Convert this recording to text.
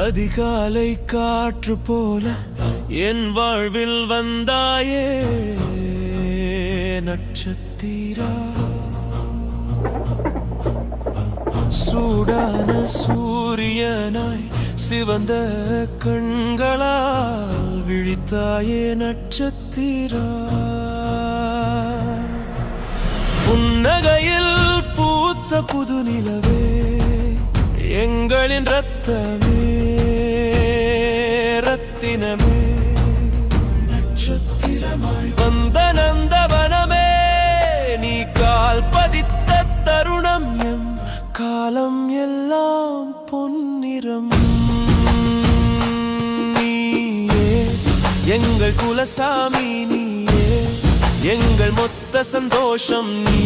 அதிகாலை காற்று போல என் வாழ்வில் வந்தாயே நட்சத்திரா. சூடான சூரியனாய் சிவந்த கண்களால் விழித்தாயே நட்சத்திரா. புன்னகையில் பூத்த புது நிலவே எங்களின் ரத்தமே ரத்தினமே. நட்சத்திரமாய் வந்த நந்தவனமே நீ கால் பதித்த தருணம் எம் காலம் எல்லாம் பொன்னிறம். நீயே எங்கள் குலசாமி, நீயே எங்கள் மொத்த சந்தோஷம்.